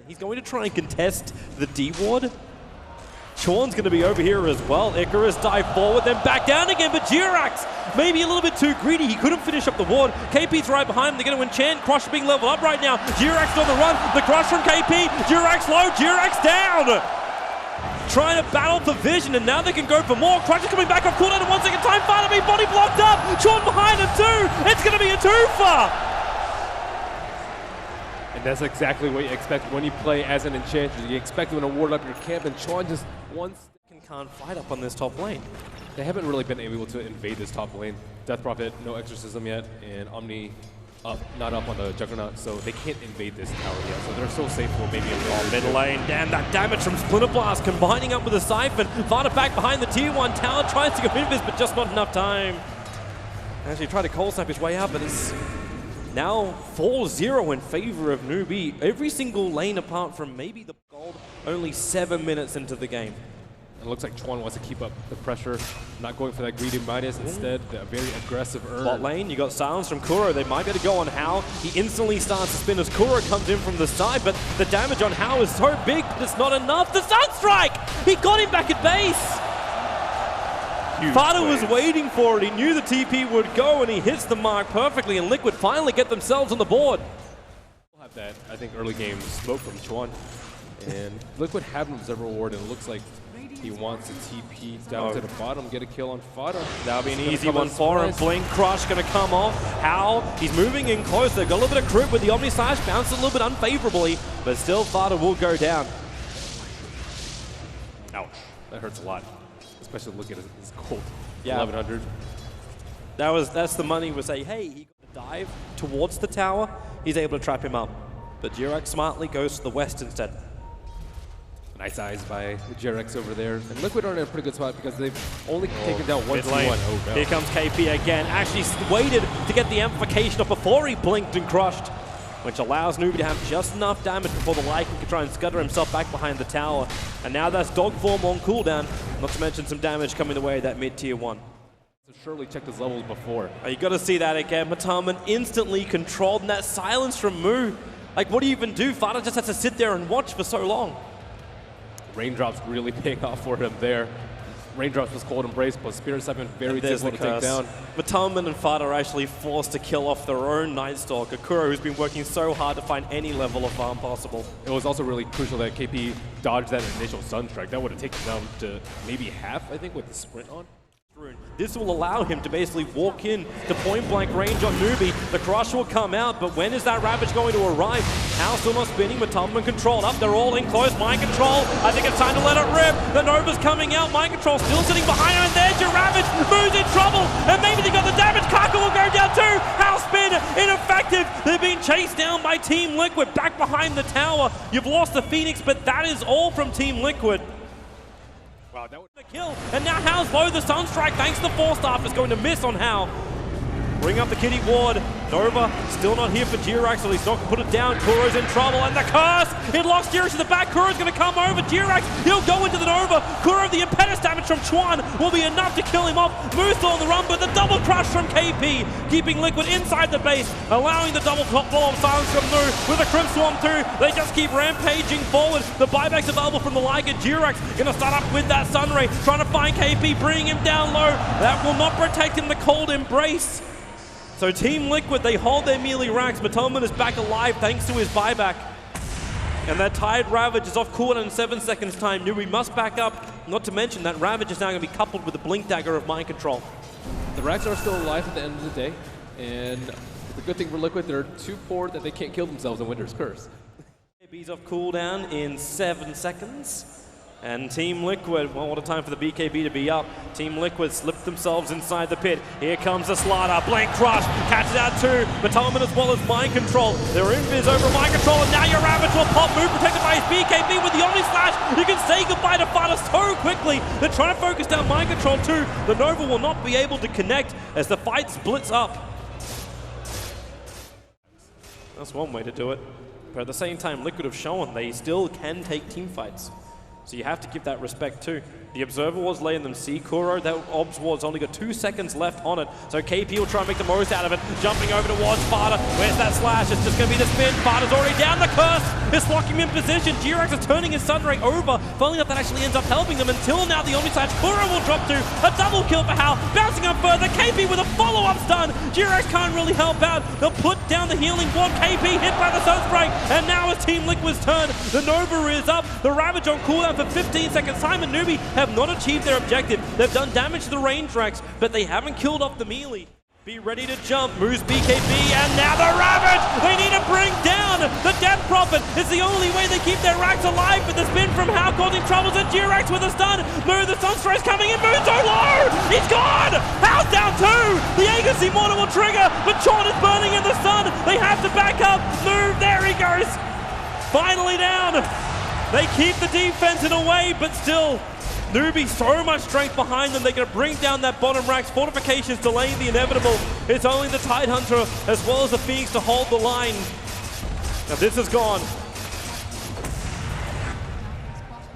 He's going to try and contest the D ward. Chorn's going to be over here as well. Icarus dive forward, then back down again, but Jirax maybe a little bit too greedy. He couldn't finish up the ward. KP's right behind him. They're going to enchant. Crush being leveled up right now. Jirax on the run. The crush from KP. Jirax low. Jirax down. Trying to battle for vision, and now they can go for more. Crush is coming back off cooldown in 1 second time. Finally, body blocked up. Chorn behind him too. It's going to be a twofer. And that's exactly what you expect when you play as an enchanter. You expect them to ward up your camp, and Chorn just can't fight up on this top lane. They haven't really been able to invade this top lane. Death Prophet, no exorcism yet, and Omni not up on the Juggernaut, so they can't invade this tower yet. So they're so safe for maybe a mid lane. Damn, that damage from Splinter Blast combining up with a Siphon. Vata back behind the tier 1 tower, tries to go invis, but just not enough time. Actually tried to cold snap his way up, but it's now 4-0 in favor of Newbee. Every single lane apart from maybe the gold, only 7 minutes into the game. It looks like Chorn wants to keep up the pressure, not going for that greedy minus. Instead, a very aggressive earn. Bot lane, you got silence from Kuro. They might be able to go on Hao. He instantly starts to spin as Kuro comes in from the side, but the damage on Hao is so big, but it's not enough. The Sunstrike! He got him back at base! Fata was waiting for it. He knew the TP would go, and he hits the mark perfectly, and Liquid finally get themselves on the board. We'll have that, I think, early game smoke from Chorn. And Liquid have an observer ward, and it looks like he wants to TP down to the bottom, get a kill on Fata. That'll be an easy one for him. Blink Crush gonna come off. Hao, he's moving in closer. Got a little bit of crit with the Omni Slash, bounced a little bit unfavorably, but still Fata will go down. Ouch, that hurts a lot. Especially looking at his gold, yeah. 1100. That's the money we say, hey, he got to dive towards the tower, he's able to trap him up. But Jirax smartly goes to the west instead. Nice eyes by Jirax over there. And Liquid are in a pretty good spot because they've only taken down 1 to 1. Oh, no. Here comes KP again. Actually waited to get the amplification up before he blinked and crushed, which allows Newbee to have just enough damage before the Lycan can try and scudder himself back behind the tower. And now that's dog form on cooldown, not to mention some damage coming the way of that mid-tier 1. So surely checked his levels before. Oh, you got to see that again. MATUMBAMAN instantly controlled, and that silence from Mu. Like, what do you even do? Fata just has to sit there and watch for so long. Raindrops really paying off for him there. Raindrops was cold embrace, but Spirit Siphon very difficult to take down. MATUMBAMAN and Fata are actually forced to kill off their own Night Stalker. Kuro, who's been working so hard to find any level of farm possible. It was also really crucial that KP dodged that initial Sunstrike. That would have taken down to maybe half, I think, with the sprint on. This will allow him to basically walk in to point-blank range on Newbee. The crush will come out, but when is that Ravage going to arrive? Hao still not spinning, MATUMBAMAN controlled up. They're all in close. Mind control. I think it's time to let it rip. The Nova's coming out. Mind control still sitting behind her, and there's your Ravage. Mu's in trouble, and maybe they got the damage. Kaka will go down too. Hao spin, ineffective. They're being chased down by Team Liquid back behind the tower. You've lost the Phoenix, but that is all from Team Liquid. Wow, that was a kill, and now Hao's low. The Sunstrike, thanks to the Force Staff, is going to miss on Hao. Bring up the Kitty Ward. Nova still not here for Jirax, so he's not going to put it down. Kuro's in trouble, and the curse! It locks Jirax to the back. Kuro's going to come over. Jirax, he'll go into the Nova. Kuro, the impetus damage from Chorn will be enough to kill him off. Mu's still on the run, but the double crush from KP, keeping Liquid inside the base, allowing the double blow of silence from Mu with a Crimp Swarm too. They just keep rampaging forward. The buyback's available from the Lycan. Jirax going to start up with that Sunray, trying to find KP, bringing him down low. That will not protect him, the cold embrace. So Team Liquid, they hold their melee racks. MATUMBAMAN is back alive thanks to his buyback. And that tied Ravage is off cooldown in 7 seconds time. Newbee must back up. Not to mention that Ravage is now going to be coupled with the Blink Dagger of Mind Control. The racks are still alive at the end of the day. And the good thing for Liquid, they're too poor that they can't kill themselves in Winter's Curse. BKB's off cooldown in 7 seconds. And Team Liquid, well, what a time for the BKB to be up. Team Liquid slipped themselves inside the pit. Here comes the Slider, Blank Crush, catches out too. MATUMBAMAN as well as Mind Control. They're invis over Mind Control, and now your Ravage will pop. Mu protected by his BKB with the Omni Slash. You can say goodbye to Fata so quickly. They're trying to focus down Mind Control too. The Nova will not be able to connect as the fight splits up. That's one way to do it. But at the same time, Liquid have shown they still can take team fights. So you have to give that respect too. The Observer was letting them see Kuro. That Obs Ward's only got 2 seconds left on it. So KP will try and make the most out of it. Jumping over towards FATA. Where's that slash? It's just going to be the spin. FATA's already down. The curse is locking him in position. Jirax is turning his Sunray over. Funnily enough, that actually ends up helping them until now the Omni Slash. Kuro will drop to a double kill for Hao. Bouncing up further. KP with a follow-up stun. Jirax can't really help out. They'll put down the healing ward. KP hit by the Sunspray. And now it's Team Liquid's turn. The Nova is up. The Ravage on cooldown for 15 seconds. Time and Newbee have not achieved their objective. They've done damage to the range racks, but they haven't killed off the melee. Be ready to jump. Moves BKB, and now the Ravage! They need to bring down the Death Prophet. It's the only way they keep their racks alive, but the spin from Hao causing troubles, and Jirax with a stun. Mu, the Sunstray's coming in. Mu so low! He's gone! Hao's down too! The Agency Mortar will trigger, but Chorn is burning in the sun. They have to back up. Mu, there he goes! Finally down! They keep the defense in a way, but still, Newbee, so much strength behind them. They're going to bring down that bottom racks. Fortifications delaying the inevitable. It's only the Tidehunter as well as the Phoenix to hold the line. Now this is gone.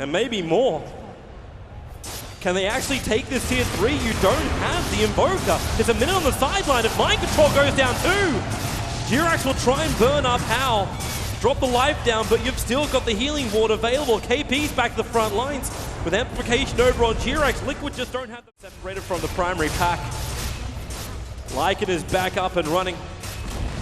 And maybe more. Can they actually take this tier 3? You don't have the Invoker. There's a minute on the sideline. If Mind Control goes down too, Jirax will try and burn up Hao. Drop the life down, but you've still got the healing ward available. KP's back to the front lines. With amplification over on Jirax, Liquid just don't have them separated from the primary pack. Lycan is back up and running.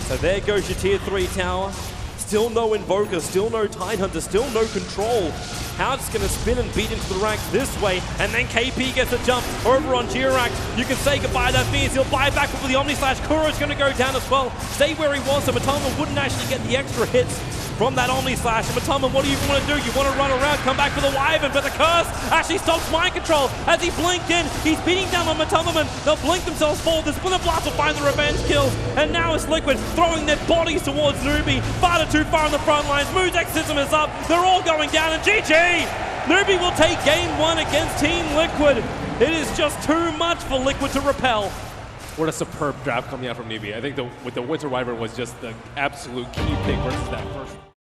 So there goes your tier 3 tower. Still no Invoker, still no Tidehunter, still no control. How's just going to spin and beat into the ranks this way, and then KP gets a jump over on Jirax. You can say goodbye to that Phoenix. He'll buy back with the Omni Slash. Kuro's going to go down as well. Stay where he was, so Matuma wouldn't actually get the extra hits from that Omni Slash. And Matuma, what do you want to do? You want to run around, come back for the Wyvern, but the curse actually stops Mind Control as he blinked in. He's beating down on Matuma. They'll blink themselves forward. The Splinter Blast will find the revenge kills, and now it's Liquid throwing their bodies towards Newbee. Far too far on the front lines. Mu's Exorcism is up. They're all going down, and GG! Newbee will take game 1 against Team Liquid. It is just too much for Liquid to repel. What a superb draft coming out from Newbee. I think with the Winter Wyvern was just the absolute key pick versus that first.